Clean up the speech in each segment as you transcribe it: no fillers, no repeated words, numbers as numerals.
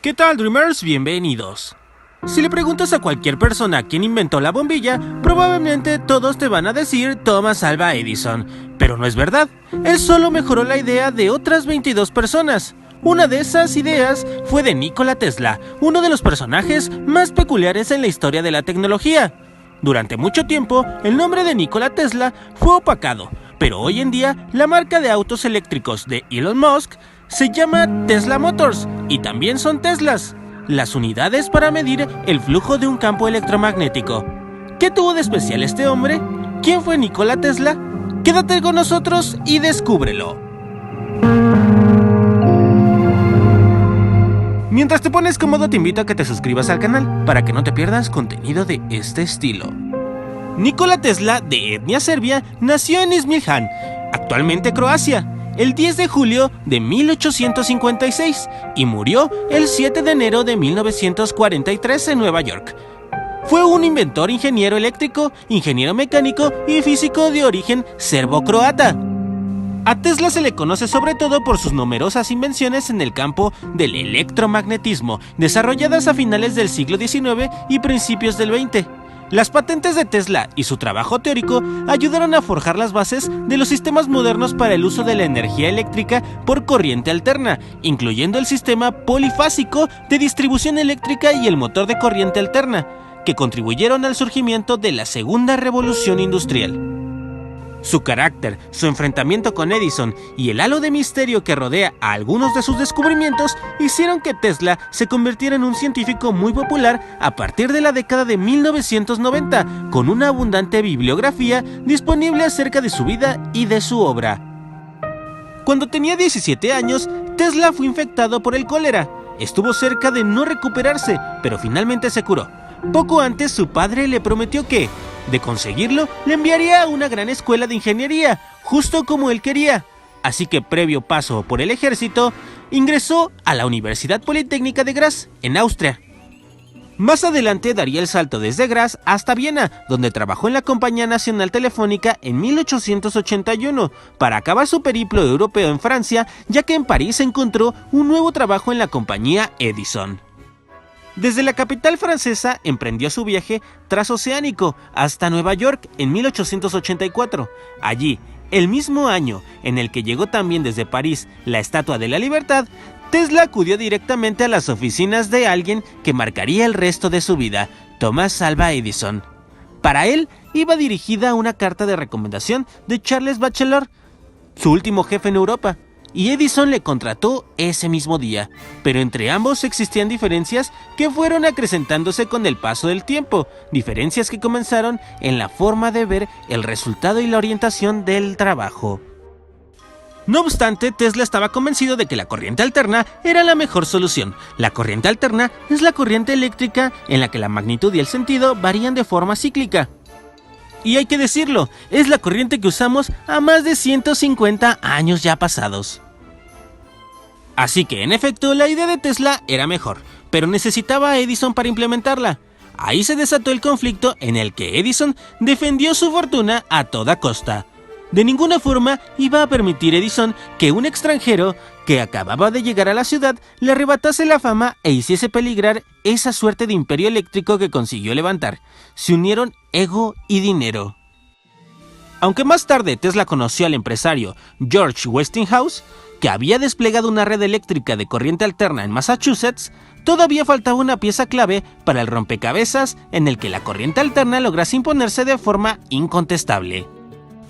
¿Qué tal, Dreamers? Bienvenidos. Si le preguntas a cualquier persona quién inventó la bombilla, probablemente todos te van a decir Thomas Alva Edison. Pero no es verdad, él solo mejoró la idea de otras 22 personas. Una de esas ideas fue de Nikola Tesla, uno de los personajes más peculiares en la historia de la tecnología. Durante mucho tiempo, el nombre de Nikola Tesla fue opacado, pero hoy en día la marca de autos eléctricos de Elon Musk se llama Tesla Motors y también son Teslas, las unidades para medir el flujo de un campo electromagnético. ¿Qué tuvo de especial este hombre? ¿Quién fue Nikola Tesla? Quédate con nosotros y descúbrelo. Mientras te pones cómodo, te invito a que te suscribas al canal para que no te pierdas contenido de este estilo. Nikola Tesla, de etnia serbia, nació en Izmirhan, actualmente Croacia, el 10 de julio de 1856 y murió el 7 de enero de 1943 en Nueva York. Fue un inventor, ingeniero eléctrico, ingeniero mecánico y físico de origen serbo-croata. A Tesla se le conoce sobre todo por sus numerosas invenciones en el campo del electromagnetismo, desarrolladas a finales del siglo XIX y principios del XX. Las patentes de Tesla y su trabajo teórico ayudaron a forjar las bases de los sistemas modernos para el uso de la energía eléctrica por corriente alterna, incluyendo el sistema polifásico de distribución eléctrica y el motor de corriente alterna, que contribuyeron al surgimiento de la Segunda Revolución Industrial. Su carácter, su enfrentamiento con Edison y el halo de misterio que rodea a algunos de sus descubrimientos hicieron que Tesla se convirtiera en un científico muy popular a partir de la década de 1990, con una abundante bibliografía disponible acerca de su vida y de su obra. Cuando tenía 17 años, Tesla fue infectado por el cólera. Estuvo cerca de no recuperarse, pero finalmente se curó. Poco antes, su padre le prometió que, de conseguirlo, le enviaría a una gran escuela de ingeniería, justo como él quería. Así que, previo paso por el ejército, ingresó a la Universidad Politécnica de Graz, en Austria. Más adelante daría el salto desde Graz hasta Viena, donde trabajó en la Compañía Nacional Telefónica en 1881, para acabar su periplo europeo en Francia, ya que en París encontró un nuevo trabajo en la compañía Edison. Desde la capital francesa emprendió su viaje transoceánico hasta Nueva York en 1884. Allí, el mismo año en el que llegó también desde París la Estatua de la Libertad, Tesla acudió directamente a las oficinas de alguien que marcaría el resto de su vida, Thomas Alva Edison. Para él iba dirigida una carta de recomendación de Charles Batchelor, su último jefe en Europa, y Edison le contrató ese mismo día, pero entre ambos existían diferencias que fueron acrecentándose con el paso del tiempo, diferencias que comenzaron en la forma de ver el resultado y la orientación del trabajo. No obstante, Tesla estaba convencido de que la corriente alterna era la mejor solución. La corriente alterna es la corriente eléctrica en la que la magnitud y el sentido varían de forma cíclica. Y hay que decirlo, es la corriente que usamos a más de 150 años ya pasados. Así que, en efecto, la idea de Tesla era mejor, pero necesitaba a Edison para implementarla. Ahí se desató el conflicto en el que Edison defendió su fortuna a toda costa. De ninguna forma iba a permitir Edison que un extranjero que acababa de llegar a la ciudad le arrebatase la fama e hiciese peligrar esa suerte de imperio eléctrico que consiguió levantar. Se unieron ego y dinero. Aunque más tarde Tesla conoció al empresario George Westinghouse, que había desplegado una red eléctrica de corriente alterna en Massachusetts, todavía faltaba una pieza clave para el rompecabezas en el que la corriente alterna lograse imponerse de forma incontestable.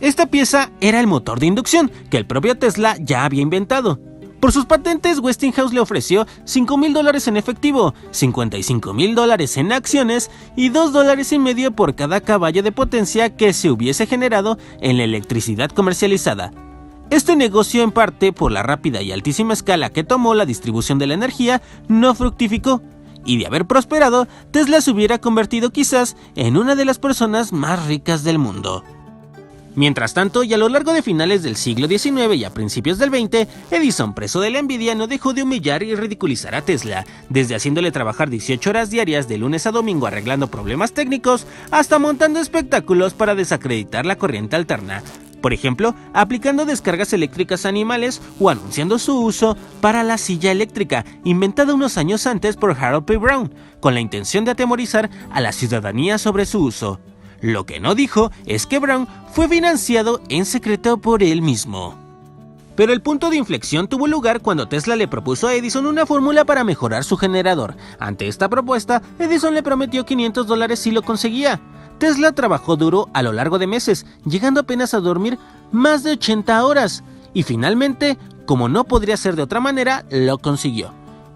Esta pieza era el motor de inducción, que el propio Tesla ya había inventado. Por sus patentes, Westinghouse le ofreció $5,000 en efectivo, $55,000 en acciones y $2.50 por cada caballo de potencia que se hubiese generado en la electricidad comercializada. Este negocio, en parte por la rápida y altísima escala que tomó la distribución de la energía, no fructificó, y de haber prosperado, Tesla se hubiera convertido quizás en una de las personas más ricas del mundo. Mientras tanto, y a lo largo de finales del siglo XIX y a principios del XX, Edison, preso de la envidia, no dejó de humillar y ridiculizar a Tesla, desde haciéndole trabajar 18 horas diarias de lunes a domingo arreglando problemas técnicos, hasta montando espectáculos para desacreditar la corriente alterna. Por ejemplo, aplicando descargas eléctricas a animales o anunciando su uso para la silla eléctrica, inventada unos años antes por Harold P. Brown, con la intención de atemorizar a la ciudadanía sobre su uso. Lo que no dijo es que Brown fue financiado en secreto por él mismo. Pero el punto de inflexión tuvo lugar cuando Tesla le propuso a Edison una fórmula para mejorar su generador. Ante esta propuesta, Edison le prometió $500 si lo conseguía. Tesla trabajó duro a lo largo de meses, llegando apenas a dormir más de 80 horas. Y finalmente, como no podría ser de otra manera, lo consiguió.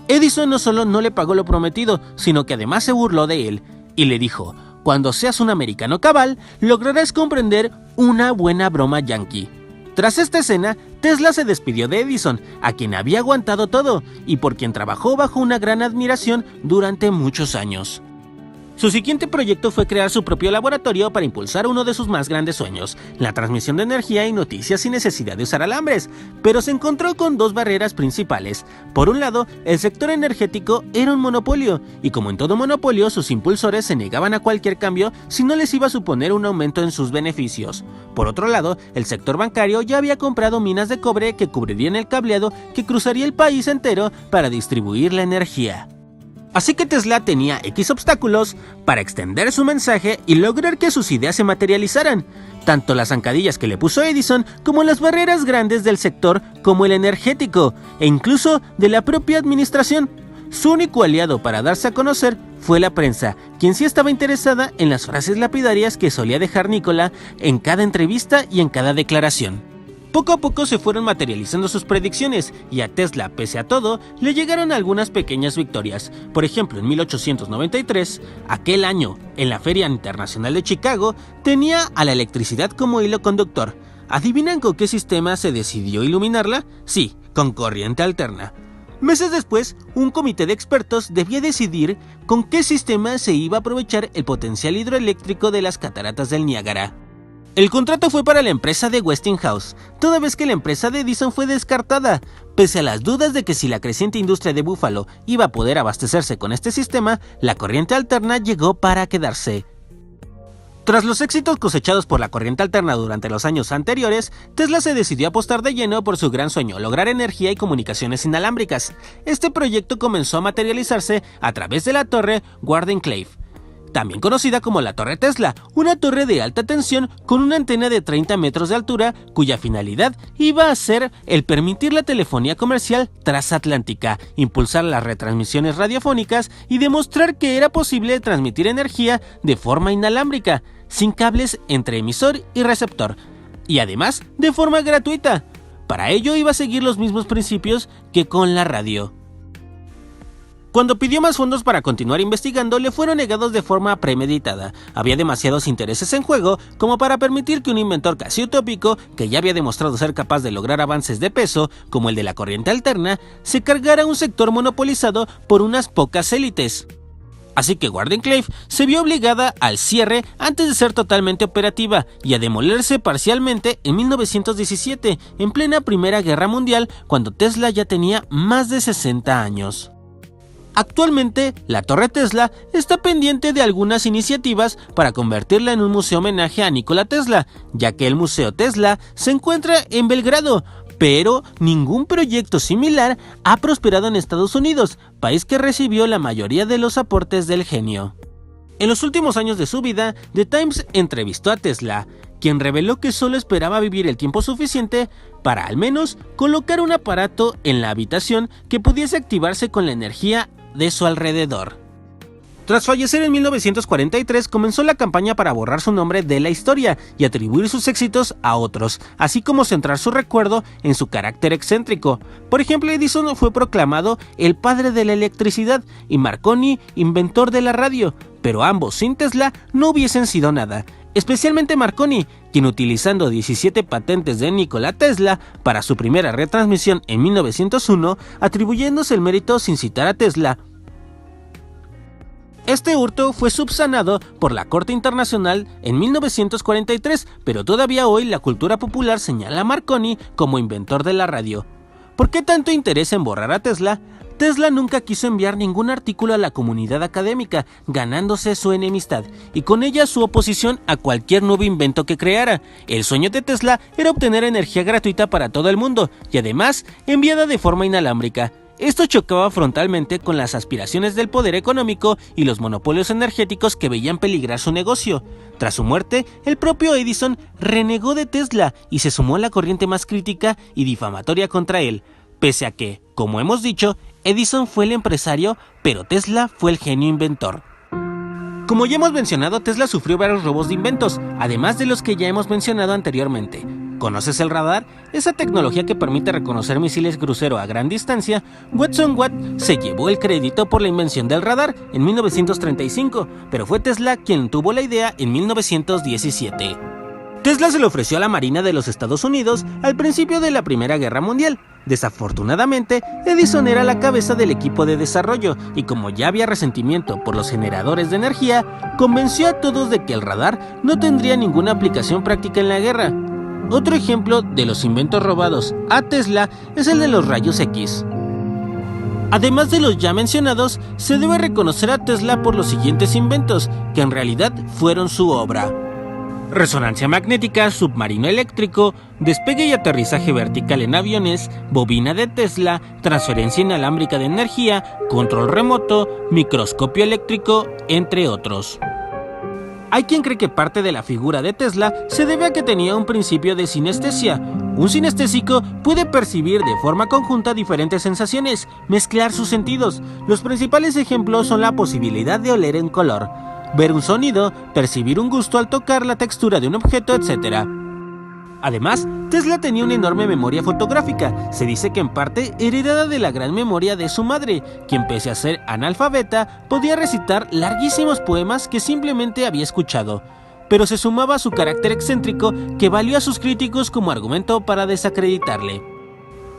Edison no solo no le pagó lo prometido, sino que además se burló de él y le dijo: cuando seas un americano cabal, lograrás comprender una buena broma yankee. Tras esta escena, Tesla se despidió de Edison, a quien había aguantado todo y por quien trabajó bajo una gran admiración durante muchos años. Su siguiente proyecto fue crear su propio laboratorio para impulsar uno de sus más grandes sueños, la transmisión de energía y noticias sin necesidad de usar alambres, pero se encontró con dos barreras principales. Por un lado, el sector energético era un monopolio, y como en todo monopolio, sus impulsores se negaban a cualquier cambio si no les iba a suponer un aumento en sus beneficios. Por otro lado, el sector bancario ya había comprado minas de cobre que cubrirían el cableado que cruzaría el país entero para distribuir la energía. Así que Tesla tenía X obstáculos para extender su mensaje y lograr que sus ideas se materializaran, tanto las zancadillas que le puso Edison como las barreras grandes del sector como el energético, e incluso de la propia administración. Su único aliado para darse a conocer fue la prensa, quien sí estaba interesada en las frases lapidarias que solía dejar Nikola en cada entrevista y en cada declaración. Poco a poco se fueron materializando sus predicciones y a Tesla, pese a todo, le llegaron algunas pequeñas victorias. Por ejemplo, en 1893, aquel año, en la Feria Internacional de Chicago, tenía a la electricidad como hilo conductor. ¿Adivinan con qué sistema se decidió iluminarla? Sí, con corriente alterna. Meses después, un comité de expertos debía decidir con qué sistema se iba a aprovechar el potencial hidroeléctrico de las cataratas del Niágara. El contrato fue para la empresa de Westinghouse, toda vez que la empresa de Edison fue descartada. Pese a las dudas de que si la creciente industria de Buffalo iba a poder abastecerse con este sistema, la corriente alterna llegó para quedarse. Tras los éxitos cosechados por la corriente alterna durante los años anteriores, Tesla se decidió a apostar de lleno por su gran sueño, lograr energía y comunicaciones inalámbricas. Este proyecto comenzó a materializarse a través de la torre Wardenclyffe, también conocida como la Torre Tesla, una torre de alta tensión con una antena de 30 metros de altura, cuya finalidad iba a ser el permitir la telefonía comercial transatlántica, impulsar las retransmisiones radiofónicas y demostrar que era posible transmitir energía de forma inalámbrica, sin cables entre emisor y receptor, y además de forma gratuita. Para ello iba a seguir los mismos principios que con la radio. Cuando pidió más fondos para continuar investigando, le fueron negados de forma premeditada. Había demasiados intereses en juego como para permitir que un inventor casi utópico, que ya había demostrado ser capaz de lograr avances de peso, como el de la corriente alterna, se cargara un sector monopolizado por unas pocas élites. Así que Wardenclyffe se vio obligada al cierre antes de ser totalmente operativa y a demolerse parcialmente en 1917, en plena Primera Guerra Mundial, cuando Tesla ya tenía más de 60 años. Actualmente, la Torre Tesla está pendiente de algunas iniciativas para convertirla en un museo homenaje a Nikola Tesla, ya que el Museo Tesla se encuentra en Belgrado, pero ningún proyecto similar ha prosperado en Estados Unidos, país que recibió la mayoría de los aportes del genio. En los últimos años de su vida, The Times entrevistó a Tesla, quien reveló que solo esperaba vivir el tiempo suficiente para al menos colocar un aparato en la habitación que pudiese activarse con la energía de su alrededor. Tras fallecer en 1943, comenzó la campaña para borrar su nombre de la historia y atribuir sus éxitos a otros, así como centrar su recuerdo en su carácter excéntrico. Por ejemplo, Edison fue proclamado el padre de la electricidad y Marconi inventor de la radio, pero ambos sin Tesla no hubiesen sido nada. Especialmente Marconi, quien utilizando 17 patentes de Nikola Tesla para su primera retransmisión en 1901, atribuyéndose el mérito sin citar a Tesla. Este hurto fue subsanado por la Corte Internacional en 1943, pero todavía hoy la cultura popular señala a Marconi como inventor de la radio. ¿Por qué tanto interés en borrar a Tesla? Tesla nunca quiso enviar ningún artículo a la comunidad académica, ganándose su enemistad y con ella su oposición a cualquier nuevo invento que creara. El sueño de Tesla era obtener energía gratuita para todo el mundo y además enviada de forma inalámbrica. Esto chocaba frontalmente con las aspiraciones del poder económico y los monopolios energéticos que veían peligrar su negocio. Tras su muerte, el propio Edison renegó de Tesla y se sumó a la corriente más crítica y difamatoria contra él, pese a que, como hemos dicho, Edison fue el empresario, pero Tesla fue el genio inventor. Como ya hemos mencionado, Tesla sufrió varios robos de inventos, además de los que ya hemos mencionado anteriormente. ¿Conoces el radar? Esa tecnología que permite reconocer misiles crucero a gran distancia. Watson Watt se llevó el crédito por la invención del radar en 1935, pero fue Tesla quien tuvo la idea en 1917. Tesla se le ofreció a la Marina de los Estados Unidos al principio de la Primera Guerra Mundial. Desafortunadamente, Edison era la cabeza del equipo de desarrollo y como ya había resentimiento por los generadores de energía, convenció a todos de que el radar no tendría ninguna aplicación práctica en la guerra. Otro ejemplo de los inventos robados a Tesla es el de los rayos X. Además de los ya mencionados, se debe reconocer a Tesla por los siguientes inventos, que en realidad fueron su obra: resonancia magnética, submarino eléctrico, despegue y aterrizaje vertical en aviones, bobina de Tesla, transferencia inalámbrica de energía, control remoto, microscopio eléctrico, entre otros. Hay quien cree que parte de la figura de Tesla se debe a que tenía un principio de sinestesia. Un sinestésico puede percibir de forma conjunta diferentes sensaciones, mezclar sus sentidos. Los principales ejemplos son la posibilidad de oler un color, ver un sonido, percibir un gusto al tocar la textura de un objeto, etc. Además, Tesla tenía una enorme memoria fotográfica, se dice que en parte heredada de la gran memoria de su madre, quien pese a ser analfabeta, podía recitar larguísimos poemas que simplemente había escuchado, pero se sumaba a su carácter excéntrico que valió a sus críticos como argumento para desacreditarle.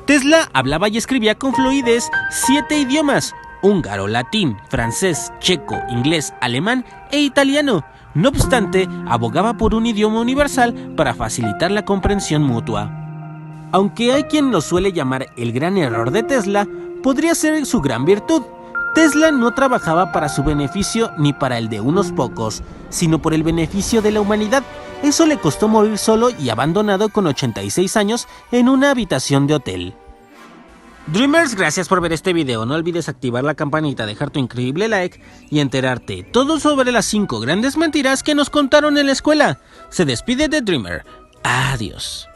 Tesla hablaba y escribía con fluidez 7 idiomas: húngaro, latín, francés, checo, inglés, alemán e italiano. No obstante, abogaba por un idioma universal para facilitar la comprensión mutua. Aunque hay quien lo suele llamar el gran error de Tesla, podría ser su gran virtud. Tesla no trabajaba para su beneficio ni para el de unos pocos, sino por el beneficio de la humanidad. Eso le costó morir solo y abandonado con 86 años en una habitación de hotel. Dreamers, gracias por ver este video. No olvides activar la campanita, dejar tu increíble like y enterarte todo sobre las 5 grandes mentiras que nos contaron en la escuela. Se despide de Dreamer. Adiós.